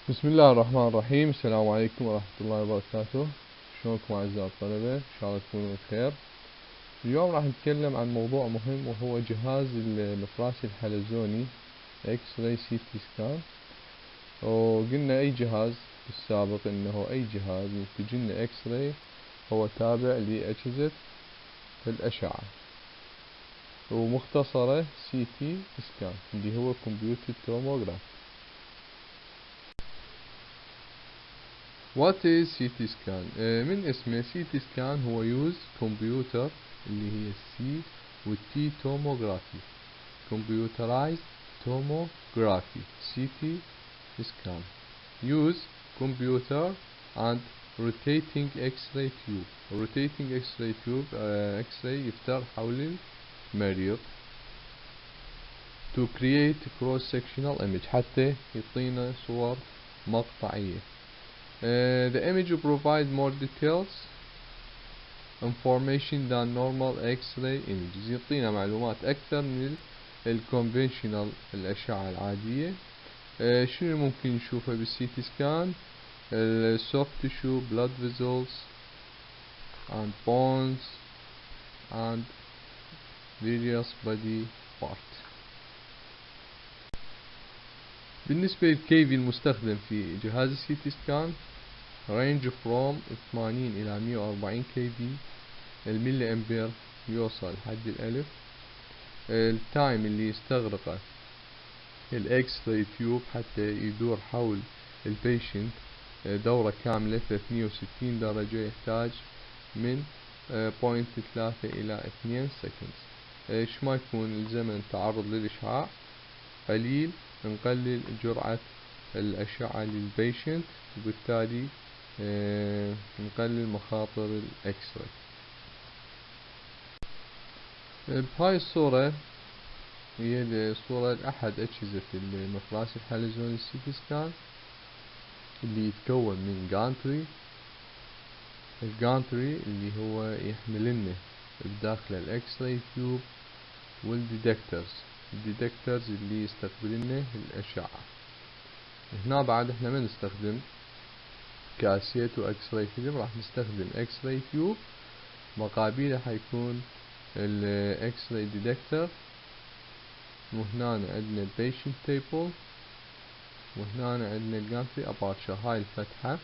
بسم الله الرحمن الرحيم. السلام عليكم ورحمة الله وبركاته. شلونكم أعزائي الطلبة؟ إن شاء الله تكونوا بخير. اليوم راح نتكلم عن موضوع مهم وهو جهاز المفروس الحلزوني اكس راي سي تي سكان. وقلنا أي جهاز بالسابق إنه أي جهاز ينتج لنا اكس راي هو تابع لأجهزة الاشعه، ومختصرة سي تي سكان اللي هو كمبيوتر توموغراف. What is CT scan؟ من اسمه CT scan هو use كمبيوتر اللي هي C والتي توموغرافي، computerized tomography CT scan use computer and rotating X-ray tube. rotating X-ray tube X-ray يفتر حول المريض to create cross sectional image حتى يعطينا صور مقطعية. The image provide more details information than normal X-ray images. يعطينا معلومات أكثر من الكونفنشنال الأشعة العادية. شنو ممكن نشوفه بالسي تي سكان؟ soft tissue, blood vessels and bones and various body parts. بالنسبة للكيفي المستخدم في جهاز السي تي سكان range from 80 إلى 140 كي في. الملي أمبير يوصل لحد الألف. التايم اللي يستغرقه الإكس راي تيوب حتى يدور حول البيشنت دورة كاملة 360 درجة يحتاج من 0.3 إلى 2 سكند. ايش ما يكون الزمن تعرض للإشعاع قليل نقلل جرعة الأشعة للبيشنت، وبالتالي نقلل مخاطر الإكس راي. بهاي الصورة هي صورة لأحد أجهزة المفراس الحلزوني السي تي سكان اللي يتكون من جانتري. الجانتري اللي هو يحمل لنا بداخله الإكس راي تيوب، والديتكترز الديتكترز اللي يستقبل لنا الأشعة. هنا بعد احنا ما نستخدم كاسيت واكس راي فيلم، راح نستخدم اكس راي تيوب، مقابله حيكون الاكس راي ديتكتر. وهنا عندنا البيشنت تيبل، وهنا عندنا الجانتري ابارتشر. هاي الفتحة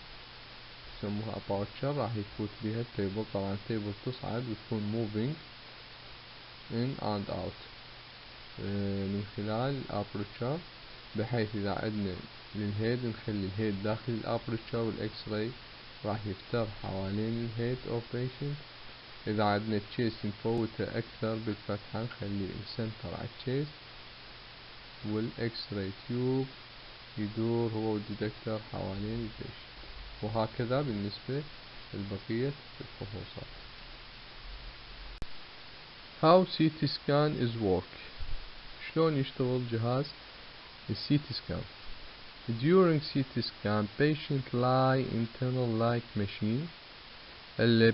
يسموها ابارتشر راح يفوت بها التيبل. طبعا التيبل تصعد وتكون موفينج ان اند اوت من خلال الابارتشر، بحيث اذا عندنا للهيد نخلي الهيد داخل الابرتشر، والاكس راي راح يفتر حوالين الهيد اوف بيشنت. اذا عندنا تشيست نفوته اكثر بالفتحة، نخلي السنتر على التشيست، والاكس راي تيوب يدور هو والديتكتر حوالين البيشنت، وهكذا بالنسبة لبقية الفحوصات. How CT scan is work؟ شلون يشتغل جهاز الCT scan؟ During CT scan patient lie internal like machine.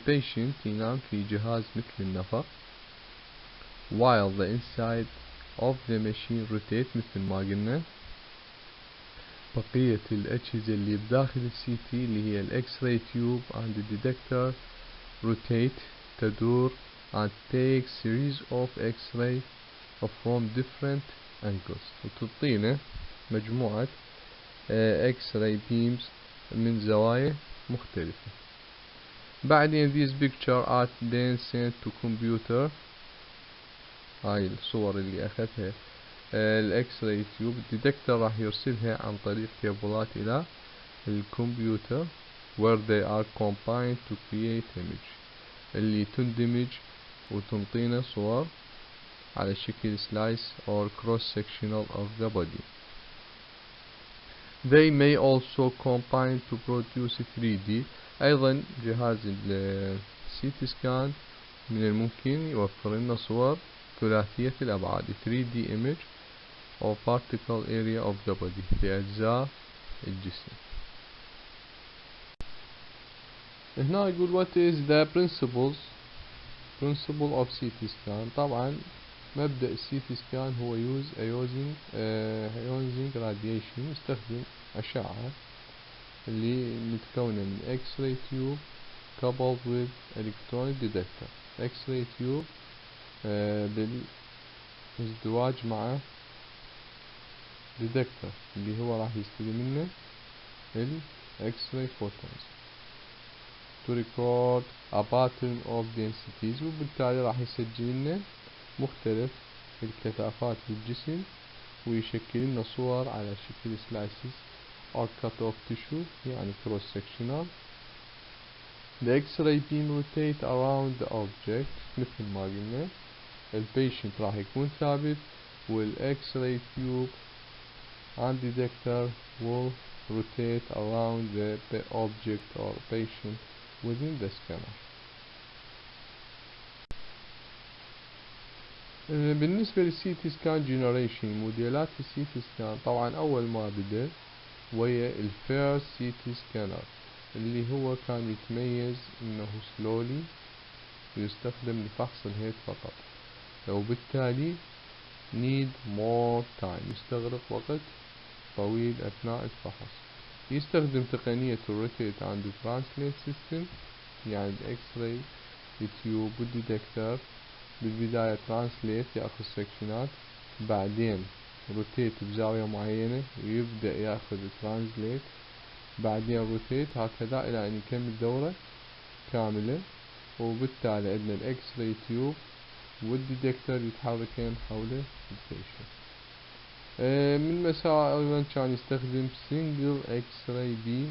patient ينام في جهاز مثل النفق while the inside of the machine rotate مثل ما قلنا. بقية الأجهزة اللي بداخل السي تي اللي هي الإكس راي تيوب and the detector rotate تدور and take series of X-ray from different angles، وتعطينا مجموعة X-ray beams من زوايا مختلفة. بعدين these picture are then sent to computer. هاي الصور اللي أخذها الإكس راي تيوب، الديتكتر راح يرسلها عن طريق كيبلات إلى الكمبيوتر where they are combined to create image، اللي تندمج وتنطينا صور على شكل slice or cross sectional of the body. They may also combine to produce 3D. أيضا جهاز السيتي سكان من الممكن يوفر لنا صور ثلاثية الأبعاد 3D image of particle area of the body لأجزاء الجسم. هنا يقول what is the principle of CT scan. طبعا مبدأ الCT scan هو use using radiation، يستخدم أشعة اللي متكونة من X-ray tube coupled with electronic detector. X-ray tube بالازدواج مع detector اللي هو راح يستلم منه ال X-ray photons to record a pattern of densities، وبالتالي راح يسجل لنا مختلف الكثافات بالجسم ويشكل لنا صور على شكل slices or cut off tissue يعني cross sectional. The X-ray beam rotate around the object مثل ما قلنا. البيشنت راح يكون ثابت وال X-ray tube and detector will rotate around the object or patient within the scanner. بالنسبة للسيتي سكان جنريشن، موديلات السيتي سكان طبعا أول ما بدأ ويا الفيرست سيتي سكانر اللي هو كان يتميز انه سلولي ويستخدم لفحص الهيد فقط، وبالتالي need more time يستغرق وقت طويل أثناء الفحص. يستخدم تقنية الروتيت عند ترانسليت سيستم، يعني الإكس راي التيوب والديتكتر بالبداية ترانسليت يأخذ سكشنات، بعدين روتيت بزاوية معينة ويبدأ يأخذ ترانسليت، بعدين روتيت، هكذا إلى أن يكمل دورة كاملة. وبالتالي عندنا الإكس راي تيوب والديتكتر يتحركين حول البيشنت. من مساء أيضا كان يستخدم single X-ray beam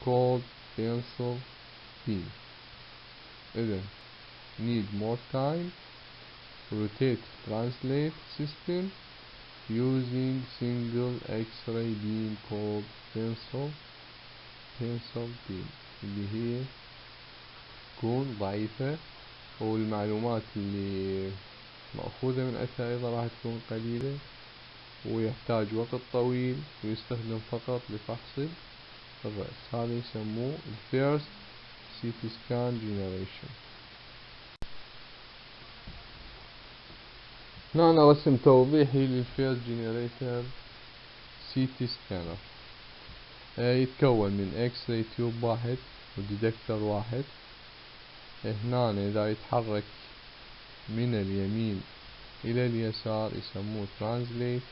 called pencil beam. إذن need more time, rotate translate system using single X-ray beam called pencil beam اللي هي تكون ضعيفة، والمعلومات اللي مأخوذة من أثرها أيضا راح تكون قليلة، ويحتاج وقت طويل، ويستخدم فقط لفحص الرأس. هذا يسموه الفيرست سيتي سكان جنريشن. هنا رسم توضيحي للفيرست جنريتر سيتي سكانر. يتكون من اكس راي تيوب واحد وديتكتر واحد. هنا إذا يتحرك من اليمين إلى اليسار يسموه ترانسليت،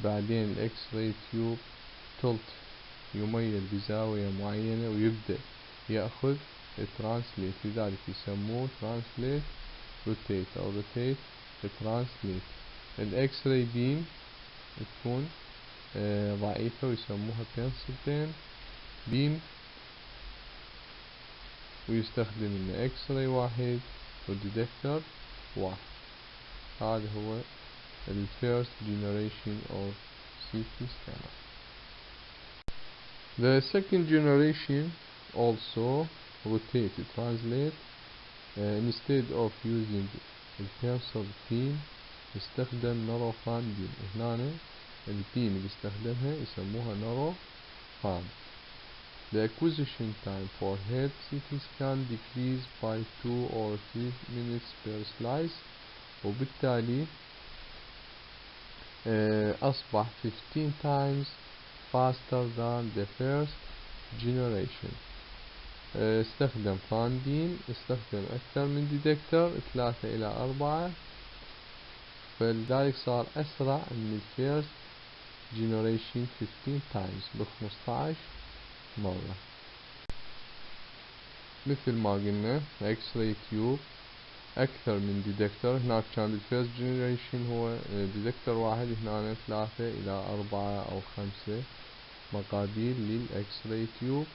بعدين الإكس راي تيوب تلت يميل بزاوية معينة ويبدأ يأخذ الترانسليت، لذلك يسموه ترانسليت روتيت أو روتيت ترانسليت. الإكس راي بيم تكون ضعيفة ويسموها بنسل بيم، ويستخدم لنا إكس راي واحد والديتكتر واحد. هذا هو the first generation of CT scanner. The second generation also rotate translate. Instead of using the pencil beam يستخدم نورو-فان beam. هنا البيم اللي يستخدمها يسموها نورو-فان. The acquisition time for head CT scan decreased by 2 or 3 minutes per slice، وبالتالي أصبح 15 times faster than the first generation. استخدم فان بيم، استخدم أكثر من ديتكتر 3 إلى 4، فلذلك صار أسرع من الفيرست generation 15 times ب15 مرة. مثل ما قلنا اكس راي تيوب أكثر من ديتكتر. هناك كان بالفيرست جنريشن هو ديتكتر واحد، هنا 3 إلى 4 أو 5 مقابيل للإكس راي تيوب،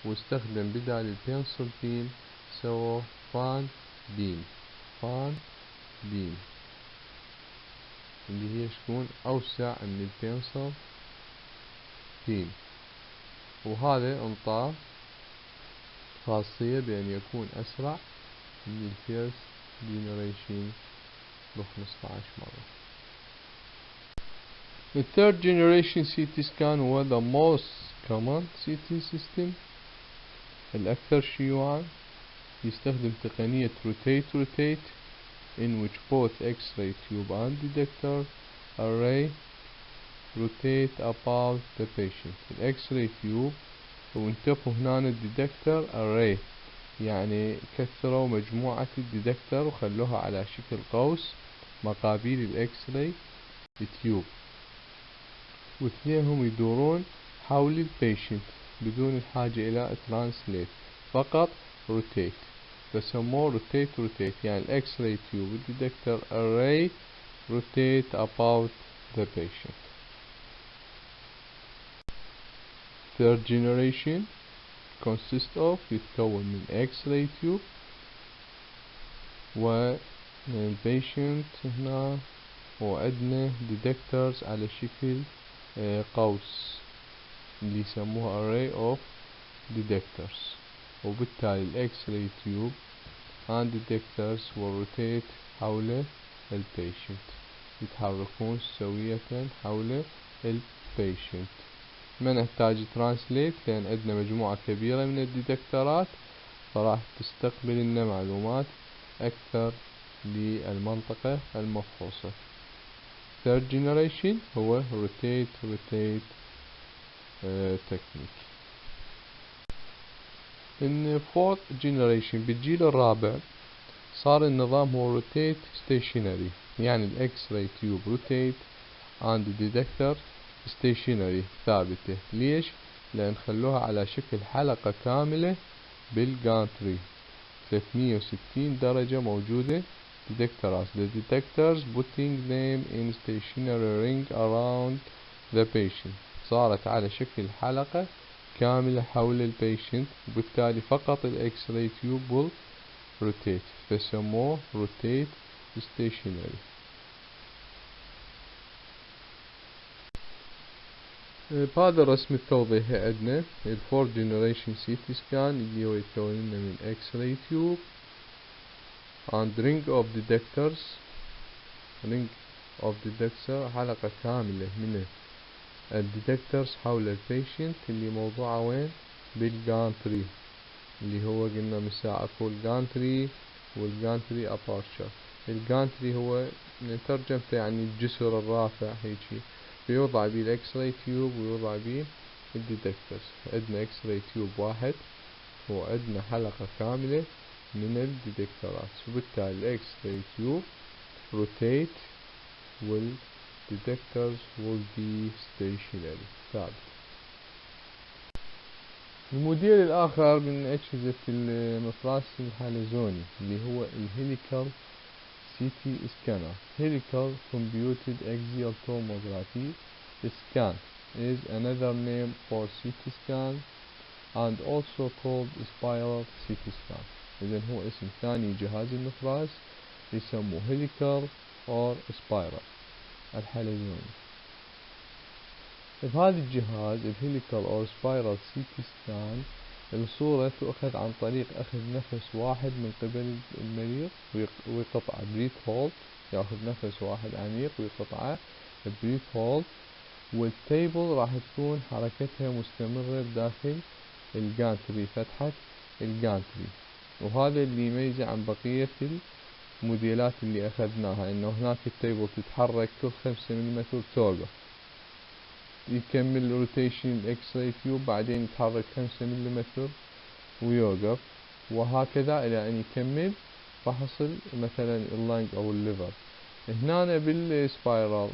واستخدم بدال البنسل بيم سوى فان بيم اللي هي شكون أوسع من البنسل بيم، وهذا انطاه خاصية بأن يكون أسرع من الفيرست generation ب15 مرة. The third generation CT scan هو the most common CT system، الأكثر شيوعا. يستخدم تقنية rotate in which both X-ray tube and detector array rotate about the patient. الإكس-راي تيوب، وانتبهوا هنا الديتكتور array، يعني كثروا مجموعة الديتكتور وخلوها على شكل قوس مقابل الإكس-راي تيوب، واثنينهم يدورون حول البيشنت بدون الحاجة إلى ترانسليت، فقط rotate، فسموه rotate يعني الإكس-راي تيوب الديتكتور array rotate about the patient. Third generation consists of، يتكون من X-ray tube والبيشنت هنا، وعندنا detectors على شكل قوس اللي يسموها array of detectors، وبالتالي ال X-ray tube and detectors will rotate حول البيشنت، يتحركون سوية حول البيشنت. ما نحتاج ترانسليت لأن عندنا مجموعة كبيرة من الديتكتورات، فراح تستقبل لنا معلومات أكثر للمنطقة المفحوصة. Third generation هو rotate technique. In fourth generation بالجيل الرابع صار النظام هو rotate stationary، يعني ال X-ray tube rotate and the detector stationary ثابتة. ليش؟ لأن خلوها على شكل حلقة كاملة بالجانتري 360 درجة موجودة detectors. The detectors putting them in stationary ring around the patient، صارت على شكل حلقة كاملة حول البيشنت، وبالتالي فقط الإكس راي تيوب will rotate، فسموه rotate stationary. بهذا الرسم التوضيحي عندنا الفور جنريشن سي تي سكان اللي هو يتكون لنا من اكس راي تيوب and ring of detectors. ring of detector حلقة كاملة من الديتكتورز حول البيشنت اللي موضوعه وين؟ بالجانتري، اللي هو قلنا من ساعة اكو الجانتري والجانتري ابارشر. الجانتري هو ترجمته يعني الجسر الرافع هيجي، بيوضع بيه الاكس راي تيوب ويوضع بيه الديتكتورز. عندنا اكس راي تيوب واحد وعندنا حلقة كاملة من الديتكتورات، وبالتالي الاكس راي تيوب روتيت والديتكتورز will be stationary ثابت. الموديل الآخر من أجهزة المفراس الحلزوني اللي هو الهيليكال CT scanner. Helical computed axial tomography scan is another name for CT scan and also called spiral CT scan. إذن هو اسم ثاني جهاز المفراس يسموه helical or spiral الحلزوني. بهذا الجهاز الهيليكال or spiral CT scan الصورة تؤخذ عن طريق أخذ نفس واحد من قبل المريض ويقطع breath hold، يأخذ نفس واحد عميق ويقطعه breath hold، والتيبل راح تكون حركتها مستمرة بداخل الجانتري، فتحة الجانتري. وهذا اللي يميزه عن بقية الموديلات اللي أخذناها، إنه هناك التيبل تتحرك كل 5 ملم توقف، يكمل روتيشن الاكس راي تيوب بعدين يتحرك 5 ملم ويوقف، وهكذا الى ان يكمل فحص مثلا اللنج او الليفر. هنا بالسبايرال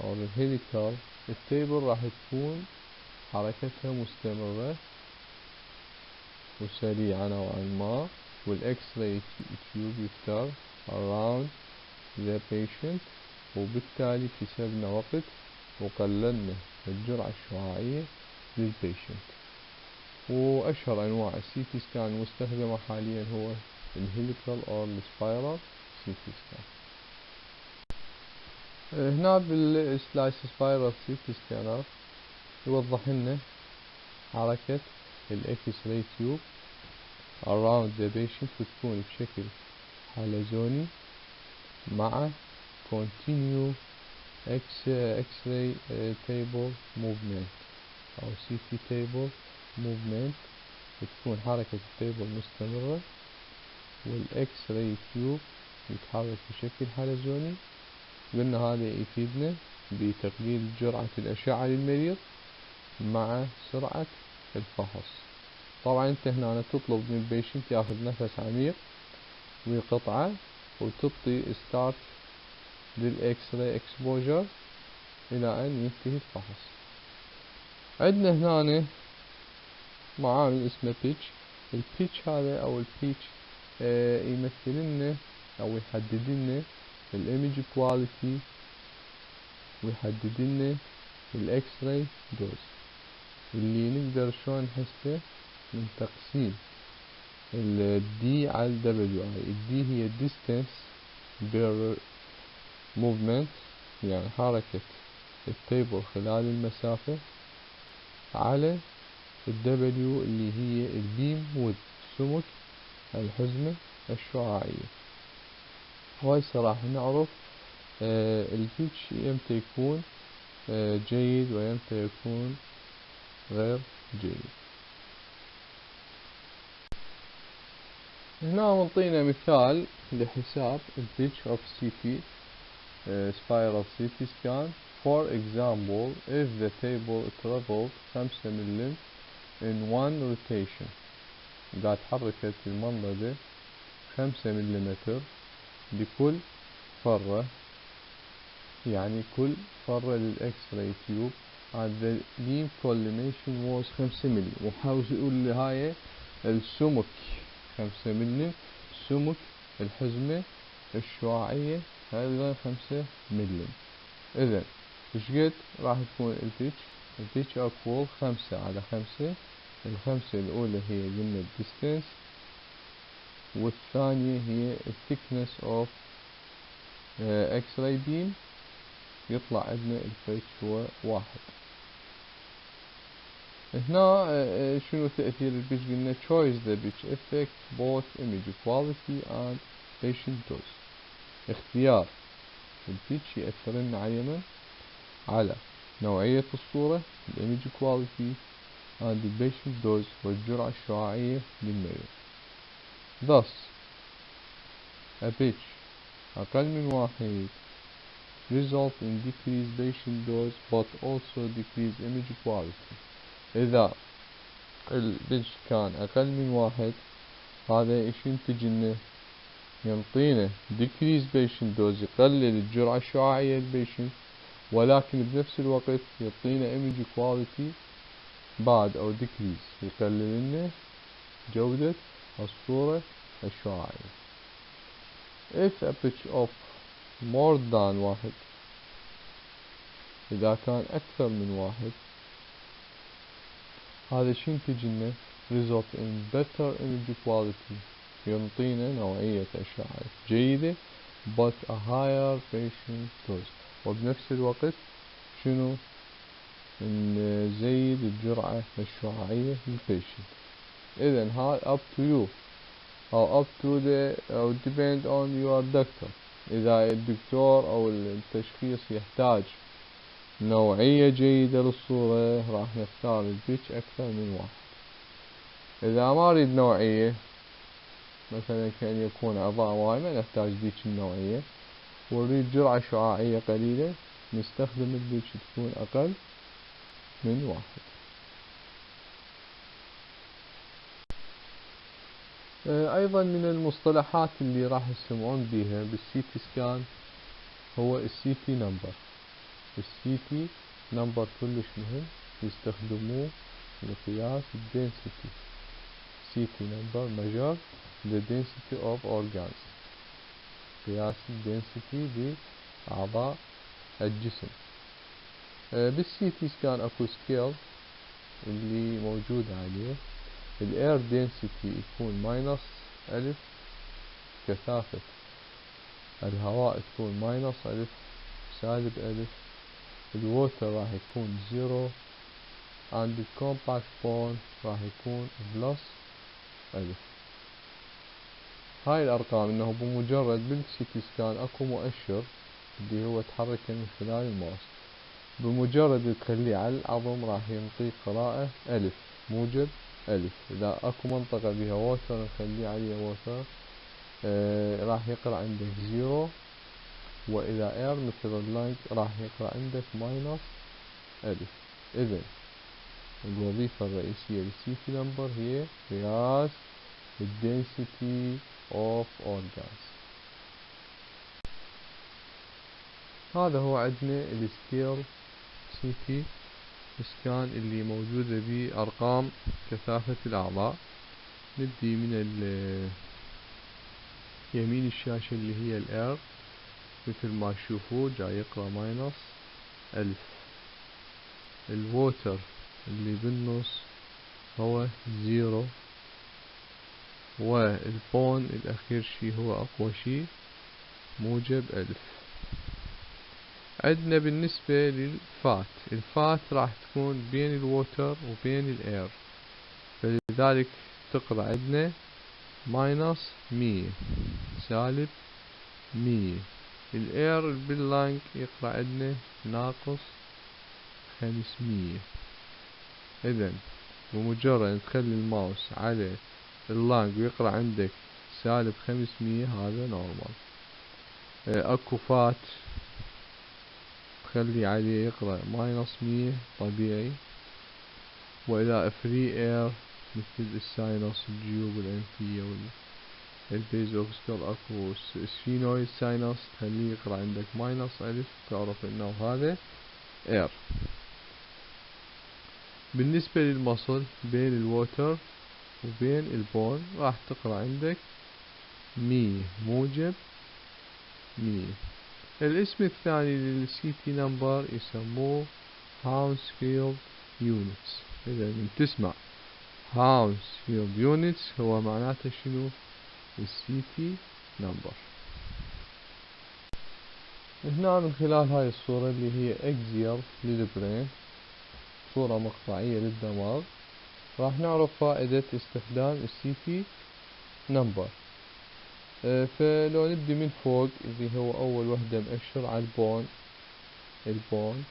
او الهيليكال التيبل راح تكون حركتها مستمرة وسريعة نوعا ما، والاكس راي تيوب يفتر around the patient، وبالتالي كسبنا وقت وقللنا الجرعة الشعاعية للبيشنت. وأشهر أنواع السي تي سكان المستخدمة حاليا هو الهيليكال أو السبايرال سي تي سكان. هنا بالسلايس سبايرال سي تي سكانر يوضح لنا حركة الإكس راي تيوب around the patient، وتكون بشكل حلزوني مع continue X-ray table movement أو CT table movement، بتكون حركة التيبل مستمرة والإكس راي تيوب يتحرك بشكل حلزوني. قلنا هذا يفيدنا بتقليل جرعة الأشعة للمريض مع سرعة الفحص. طبعا انت هنا تطلب من البيشنت ياخذ نفس عميق وقطعة وتعطي ستارت للإكس راي اكسبوجر إلى أن ينتهي الفحص. عندنا هنا معامل اسمه بيتش. البيتش هذا أو البيتش يمثل لنا أو يحدد لنا الإيمج كواليتي ويحدد لنا الإكس راي دوز اللي نقدر شلون نحسبه من تقسيم الدي على الدبليو اي. الدي هي distance per movement يعني حركة التيبل خلال المسافة على الدبليو اللي هي البيم ويد سمك الحزمة الشعاعية. وهسه راح نعرف البيتش يمتى يكون جيد ويمتى يكون غير جيد. هنا منطينا مثال لحساب البيتش of CT spiral CT scan. For example, if the table traveled 5 ملم in one rotation إذا تحركت المنضدة 5 ملم بكل فرة، يعني كل فرة للإكس راي تيوب and the beam collimation was 5 ملم. وحاول يقول لي هاي السمك 5 ملم، سمك الحزمة الشعاعية أيضا 5 ملم. إذا إيش قد راح تكون البيتش؟ البيتش أكوال 5 على 5. الخمسة الأولى هي قلنا الديستنس والثانية هي الثيكنس أوف إكس راي بيم، يطلع عندنا البيتش هو 1. هنا شنو تأثير البيتش؟ قلنا choice the pitch effect both image quality and patient dose. اختيار البيتش يأثر لنا على على نوعية الصورة الإيمج كواليتي and the patient dose والجرعة الشعاعية للمريض. Thus a pitch أقل من 1 result in decreased patient dose but also decreased image quality. إذا البيتش كان أقل من 1 هذا إيش ينتج لنا؟ ينطينا decreased patient dose يقلل الجرعة الشعاعية للبيشنت، ولكن بنفس الوقت يعطينا image quality بعد أو decrease يقلل لنا جودة الصورة الشعاعية. If a pitch of more than 1 إذا كان أكثر من 1 هذا شي ينتج لنا result in better image quality ينطينا نوعية أشعة جيدة but a higher patient dose، وبنفس الوقت شنو نزيد الجرعة الشعاعية للبيشنت. إذن هاي up to you أو up to the أو depend on your doctor. إذا الدكتور أو التشخيص يحتاج نوعية جيدة للصورة راح نختار البيتش أكثر من 1. إذا ما أريد نوعية مثلا كأن يكون عظام واي ما نحتاج ذيك النوعية ونريد جرعة شعاعية قليلة نستخدم البيتش تكون أقل من 1. أيضا من المصطلحات اللي راح يسمعون بها بالسيتي سكان هو السيتي نمبر. السيتي نمبر كلش مهم يستخدموه لقياس الدنسيتي. سيتي نمبر measure the density of organs، قياس الدنسيتي لأعضاء الجسم. بالسيتي سكان اكو سكيل اللي موجود عليه الاير density يكون ماينس 1000، كثافة الهواء تكون ماينس 1000 سالب 1000، الووتر راح يكون 0 and the compact bond راح يكون بلس 1000. هاي الأرقام إنه بمجرد بالسيتي سكان أكو مؤشر اللي هو تحرك من خلال الماوس، بمجرد تخليه على العظم راح ينطيك قراءة 1000 موجب 1000. إذا أكو منطقة بها ووتر نخليه عليها ووتر راح يقرأ عندك 0 وإذا اير مثل اللانج راح يقرأ عندك ماينس ألف. إذن الوظيفة الرئيسية للسيتي نمبر هي قياس الدنسيتي اوف اورجانز. هذا هو عندنا السكيل سيتي سكان اللي موجودة بأرقام كثافة الأعضاء. نبدي من يمين الشاشة اللي هي الاير، مثل ما تشوفوا جاي يقرأ ماينس ألف. الووتر اللي بالنص هو زيرو، والبون الأخير شي هو أقوى شي موجب ألف. عندنا بالنسبة للفات، الفات راح تكون بين الووتر وبين الاير، فلذلك تقرأ عندنا ماينس 100 سالب 100. الاير باللانج يقرأ عندنا ناقص 500. اذن بمجرد تخلي الماوس على اللانج ويقرأ عندك سالب 500 هذا نورمال. اكو فات تخلي عليه يقرأ ماينس 100 طبيعي. واذا فري اير مثل الساينس الجيوب الانفية والبيز اوف سكول اكو سفينويد ساينس تخليه يقرأ عندك ماينس ألف، تعرف انه هذا اير. بالنسبة للمصل بين الووتر وبين البون راح تقرأ عندك 100 موجب 100. الاسم الثاني للسيتي نمبر يسموه هاونسفيلد يونتس. إذا من تسمع هاونسفيلد يونتس هو معناته شنو؟ السيتي نمبر. هنا من خلال هاي الصورة اللي هي اكزيال للبرين، صورة مقطعية للدماغ، راح نعرف فائدة استخدام السيتي نمبر. فلو نبدي من فوق اللي هو أول وحدة مأشر على البون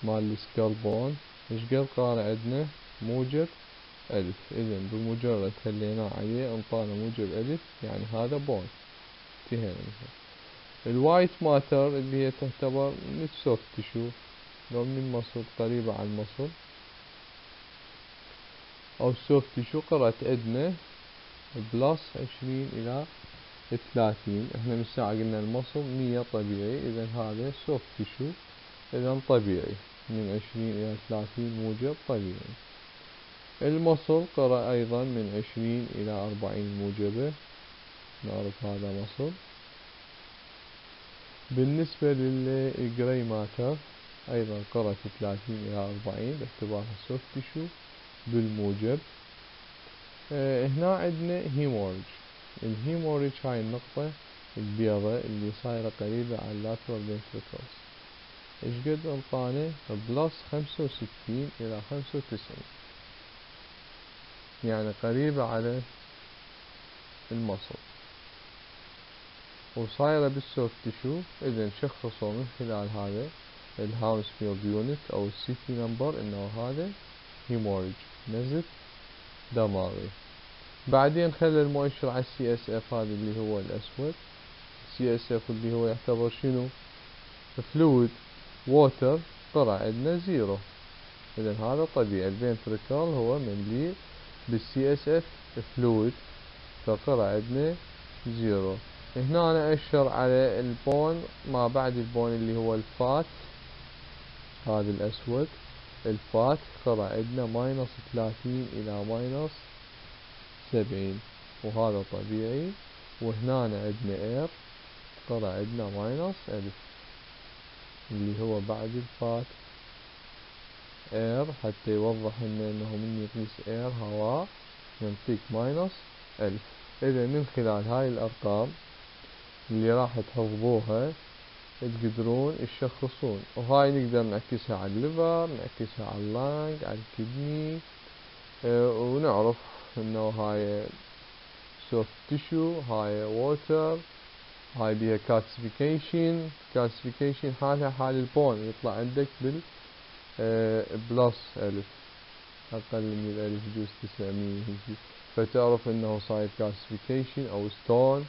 مال السكال بون، ايش قد قال عندنا؟ موجب ألف. إذن بمجرد خليناه عليه انطانا موجب ألف، يعني هذا بون. انتهينا منها. الوايت ماتر اللي هي تعتبر من السوفت تشو، لو من المصل قريبة على المصل أو السوفت تشو، قرأت عندنا بلس 20 إلى 30. احنا من الساعة قلنا المصل 100 طبيعي، إذا هذا سوفت تشو، إذا طبيعي من 20 إلى 30 موجب طبيعي. المصل قرأ أيضا من 20 إلى 40 موجبة، نعرف هذا مصل. بالنسبة للجري ماتر أيضا قرأت 30 إلى 40 باعتبارها سوفت تشو بالموجب. هنا عندنا هيمورج. الهيمورج هاي النقطة البيضة اللي صايرة قريبة على اللاترال فنتريكلز، ايش قد انطانا؟ بلس 65 إلى 95، يعني قريبة على المصل وصايرة بالسوفت تشو. إذا شخصوا من خلال هذا الهاونسفيلد يونت أو السيتي نمبر إنه هذا هيمورج، نزف دماغي. بعدين خلى المؤشر على السي اس اف، هذا اللي هو الأسود. السي اس اف اللي هو يعتبر شنو؟ فلويد ووتر، طلع عندنا زيرو. إذا هذا طبيعي، الفنتريكل هو ممليء بالسي اس اف فلويد، فطلع عندنا زيرو. هنا أنا أشر على البون ما بعد البون اللي هو الفات، هذا الأسود الفات، قرأ عندنا ماينس 30 إلى ماينس 70، وهذا طبيعي. وهنا عندنا اير، قرأ عندنا ماينس ألف اللي هو بعد الفات اير، حتى يوضح لنا انه من يقيس اير هواء ينطيك ماينس ألف. إذا من خلال هاي الأرقام اللي راح تحفظوها تقدرون تشخصون، وهاي نقدر نعكسها على الليفر، نعكسها على اللانج، على الكدني، ونعرف انه هاي سوفت تشو، هاي ووتر، هاي بيها كالسيفيكيشن حالها حال البون، يطلع عندك بال بلس ألف، أقل من الألف يجوز 900 هيجي، فتعرف انه صاير كالسيفيكيشن او ستون.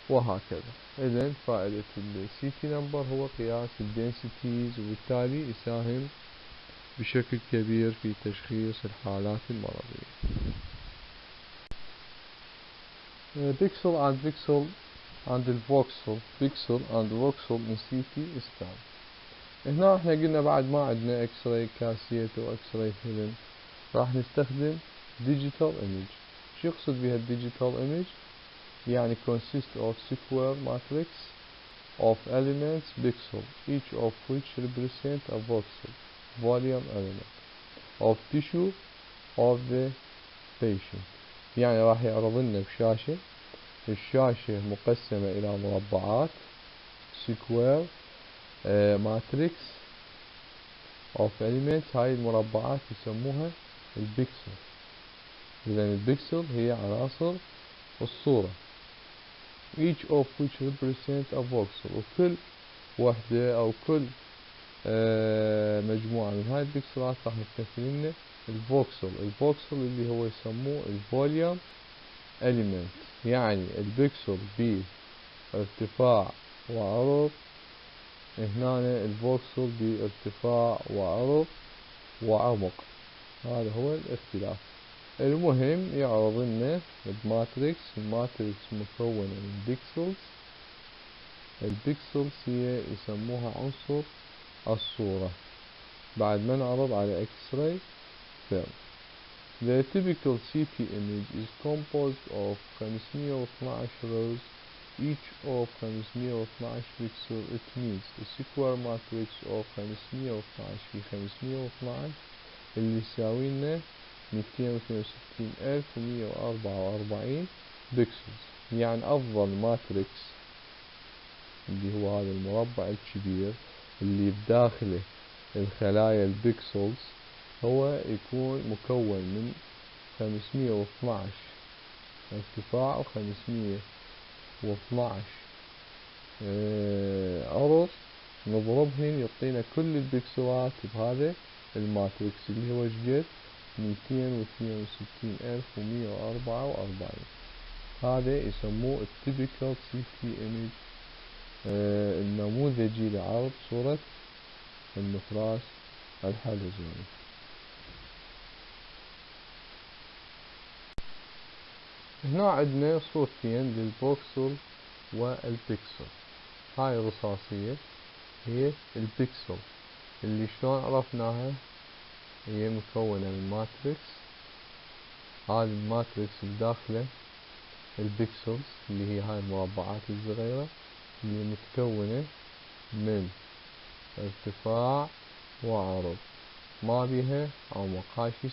وهكذا. إذن فائدة السي تي نمبر هو قياس الدنسيتيز، وبالتالي يساهم بشكل كبير في تشخيص الحالات المرضية. بيكسل and بيكسل and الفوكسل، بيكسل and فوكسل من سي تي سكان. هنا احنا قلنا بعد ما عندنا اكس راي كاسيت واكس راي فيلم، راح نستخدم ديجيتال ايمج. شو يقصد بها الديجيتال ايمج؟ يعني consist of square matrix of elements pixel, each of which represent a voxel volume element of tissue of the patient. يعني راح يعرض لنا بشاشة، الشاشة مقسمة إلى مربعات square matrix of elements. هاي المربعات يسموها البكسل. إذن البكسل هي عناصر الصورة each of which represent a voxel، وكل وحدة أو كل مجموعة من هاي البكسلات راح تمثل لنا الفوكسل. الفوكسل اللي هو يسموه الفوليوم element. يعني البكسل بارتفاع وعرض، هنا الفوكسل بارتفاع وعرض وعمق. هذا هو الاختلاف. المهم يعرض لنا بماتريكس، الماتريكس مكونة من بيكسلز. البيكسلز هي يسموها عنصر الصورة بعد ما نعرض على اكس راي فيلم. The typical CT image is composed of 512 rows each of 512 pixels. It means a square matrix of 512 في 512 اللي يساوي لنا 262,144 بكسلز. يعني أفضل ماتريكس اللي هو هذا المربع الكبير اللي بداخله الخلايا البكسلز هو يكون مكون من 512 ارتفاع و 512 عرض، نضربهن يعطينا كل البكسلات بهذا الماتريكس اللي هو شقد 262,144. هذا يسموه التيبيكال سي تي ايمج، النموذجي لعرض صورة المفراس الحلزوني. هنا عندنا صورتين للفوكسل والبيكسل. هاي الرصاصية هي البيكسل اللي شلون عرفناها، هي مكونة من ماتريكس. هذا الماتريكس بداخله البيكسلز اللي هي هاي المربعات الصغيرة اللي متكونة من ارتفاع وعرض، ما بيها عمق. هاي شو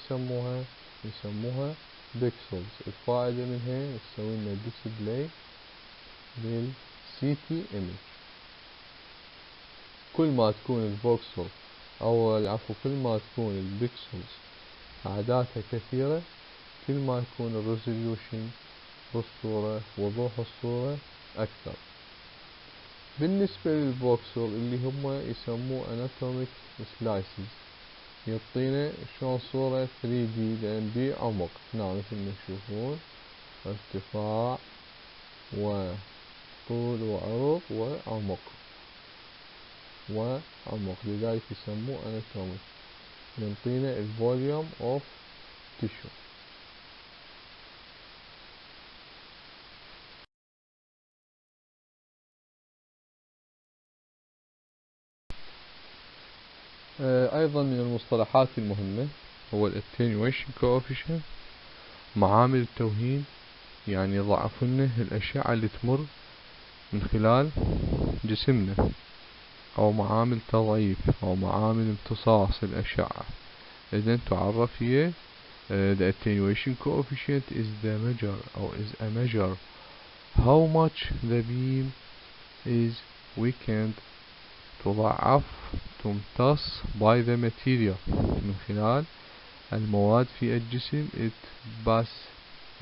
يسموها بيكسلز. الفائدة منها تسوي لنا ديسبلاي للسي تي ايمج. كل ما تكون الفوكسل كل ما تكون البيكسلز أعدادها كثيرة، كل ما يكون الريزوليوشن بالصورة، وضوح الصورة أكثر. بالنسبة للفوكسل اللي هم يسموه اناتوميك سلايسز، يعطينا شلون صورة 3D لأن بعمق. هنا مثل ما تشوفون ارتفاع وطول وعرض وعمق، لذلك يسموه اناتوميك. يعطينا الفوليوم اوف تيشو. أيضا من المصطلحات المهمة هو الاتنيويشن كوفيشنت، معامل التوهين. يعني يضعف لنا الأشعة اللي تمر من خلال جسمنا، أو معامل تضعيف أو معامل امتصاص الأشعة. إذا تعرف هي the attenuation coefficient is a measure how much the beam is weakened. تمتص by the material من خلال المواد في الجسم it pass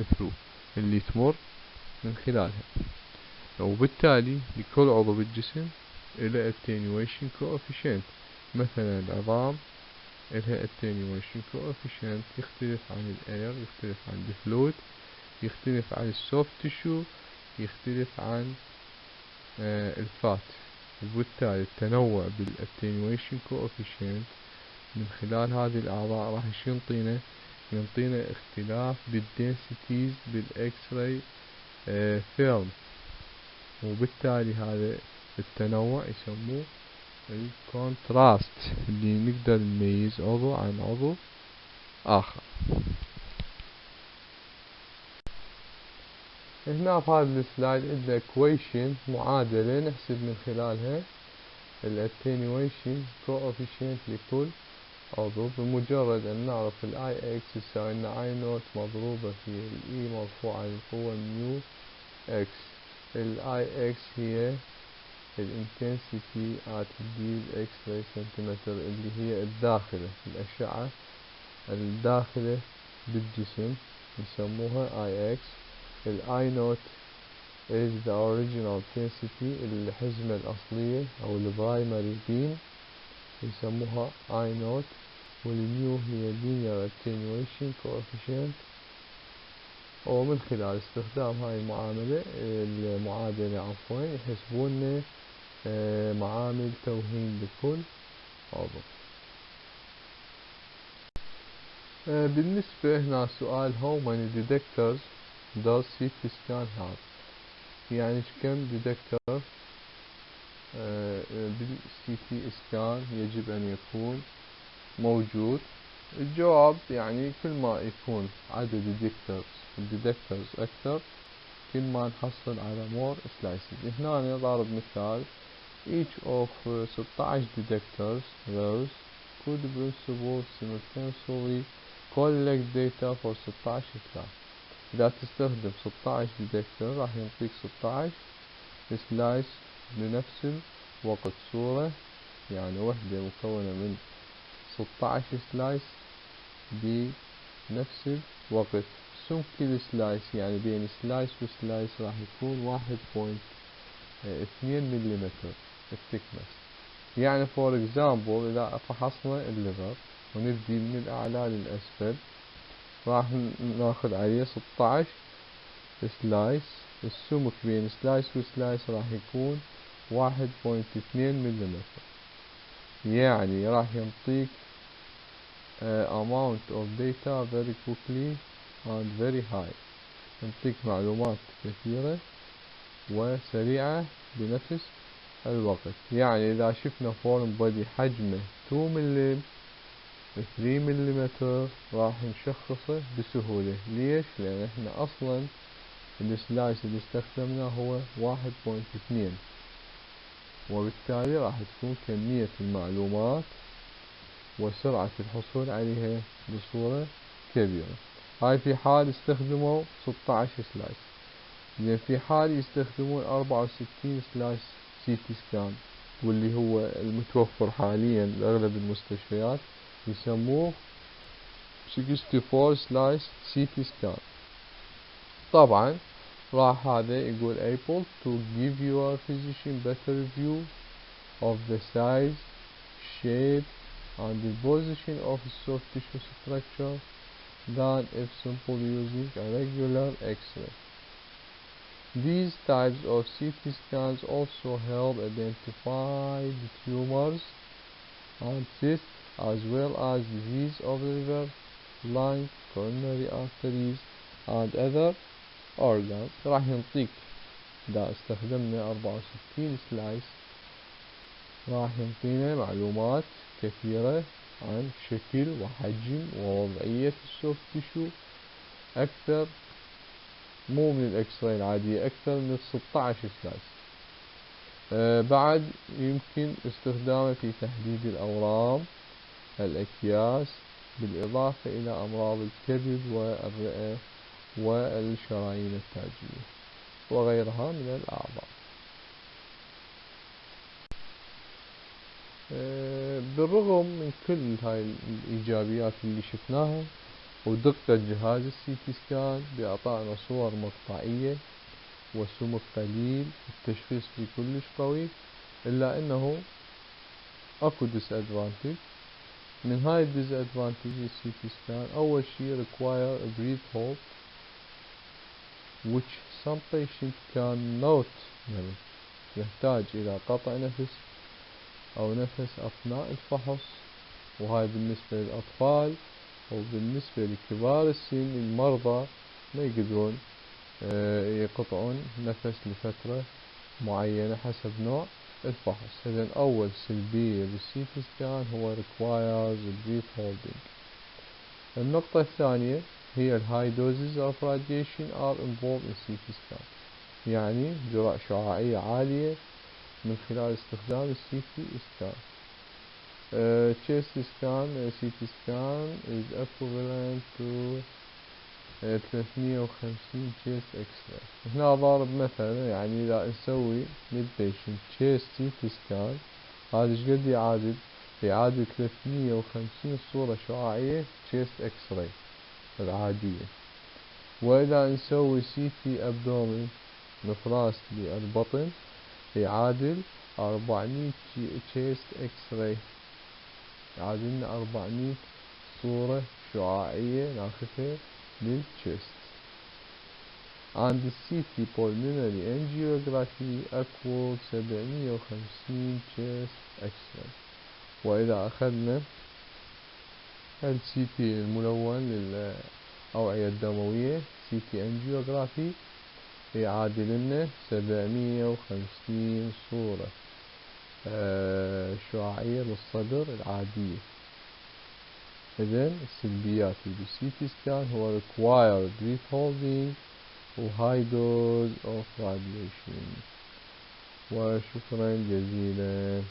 through اللي تمر من خلالها. وبالتالي لكل عضو بالجسم إلى attenuation coefficient. مثلا العظام إلها attenuation coefficient يختلف عن الاير، يختلف عن الفلويد، يختلف عن السوفت تيشو، يختلف عن الفات، وبالتالي التنوع بالاتنيويشن كوفيشنت من خلال هذه الأعضاء راح ينطينا اختلاف بالدنسيتيز بالإكس راي فيلم، وبالتالي هذا التنوع يسموه الكونتراست اللي نقدر نميز عضو عن عضو آخر. هنا في هذا السلايد عندنا equation معادلة نحسب من خلالها الاتنيويشن كوفيشنت لكل عضو، بمجرد أن نعرف الاي اكس يساوي لنا اي نوت مضروبة في الاي مرفوعة للقوة ميو اكس. الاي اكس هي الانتنسيتي ات الدي اكس راي سنتيمتر، اللي هي الداخلة، الاشعة الداخلة بالجسم يسموها اي اكس. الاي نوت is the original density، الحزمة الأصلية أو البرايمري بيم يسموها I نوت، والميو هي linear attenuation coefficient. ومن خلال استخدام هاي المعادلة يحسبون معامل توهين لكل عضو. بالنسبة هنا سؤال how many detectors does CT scan have، يعني كم ديتكتور بالسي تي اسكان يجب ان يكون موجود. الجواب يعني كل ما يكون عدد الديتكتورز اكثر كل ما نحصل على more slices. هنا ضارب مثال each of 16 detectors those could principal simultaneously collect data for 16 slice. إذا تستخدم 16 ديتكتور راح ينطيك 16 سلايس بنفس الوقت. صورة يعني وحدة مكونة من 16 سلايس بنفس الوقت. سمك السلايس يعني بين سلايس وسلايس راح يكون 1.2 مليمتر الثيكنس. يعني فور اكزامبل إذا فحصنا الليفر ونبدي من الأعلى للأسفل راح ناخذ عليه 16 سلايس، السمك بين سلايس وسلايس راح يكون 1.2 مليمتر، يعني راح ينطيك amount of data very quickly and very high، ينطيك معلومات كثيرة وسريعة بنفس الوقت. يعني إذا شفنا فورم بودي حجمه 2 ملم 3 مليمتر راح نشخصه بسهولة. ليش؟ لأن احنا أصلا السلايس اللي استخدمناه هو 1.2، وبالتالي راح تكون كمية المعلومات وسرعة الحصول عليها بصورة كبيرة. هاي في حال استخدموا 16 سلايس. زين في حال يستخدمون 64 سلايس سي تي سكان، واللي هو المتوفر حاليا بأغلب المستشفيات يسموه 64 سلايس سي تي سكان. طبعا راح هذا يقول able to give your physician better view of the size, shape and the position of soft tissue structure than if simply using a regular X-ray. These types of CT scans also help identify the tumors and cysts as well as disease of the liver, lung, coronary arteries and other organs. راح ينطيك إذا استخدمنا 64 سلايس راح ينطينا معلومات كثيرة عن شكل وحجم ووضعية السوفت تيشو أكثر، مو من الإكس راي العادية، أكثر من 16 سلايس. بعد يمكن استخدامه في تحديد الأورام، الأكياس، بالإضافة إلى أمراض الكبد والرئة والشرايين التاجية وغيرها من الأعضاء. بالرغم من كل هاي الإيجابيات اللي شفناها ودقة جهاز السي تي سكان بإعطائنا صور مقطعية وسمك قليل التشخيص فيه كلش قوي، إلا أنه أكو disadvantage. من هاي disadvantage السي تي سكان أول شي require a breath hold which some patient cannot يحتاج إلى قطع نفس أو نفس أثناء الفحص، وهاي بالنسبة للأطفال، وبالنسبة لكبار السن المرضى ما يقدرون يقطعون نفس لفترة معينة حسب نوع الفحص. إذن أول سلبية بالسي تي سكان هو requires breath holding. النقطة الثانية هي ال high doses of radiation are involved in CT scan، يعني جرعة شعاعية عالية من خلال استخدام السي تي سكان. chest scan CT scan is equivalent to 350 chest x-ray. هنا ضارب مثلا، يعني إذا نسوي للبيشنت chest CT scan هذا ايش قد يعادل؟ يعادل 350 صورة شعاعية chest x-ray العادية. وإذا نسوي CT abdomen مفراس للبطن يعادل 400 chest x-ray، يعادلنا 400 صورة شعاعية ناخذها للchest. عند CT pulmonary angiography equal 750 chest x-ray. وإذا أخذنا CT الملون للأوعية الدموية CT angiography يعادل لنا 750 صورة شعاعية للصدر العادية. إذن السلبيات بالسي تي سكان هو required breath holding و high dose of radiation. وشكرا جزيلا.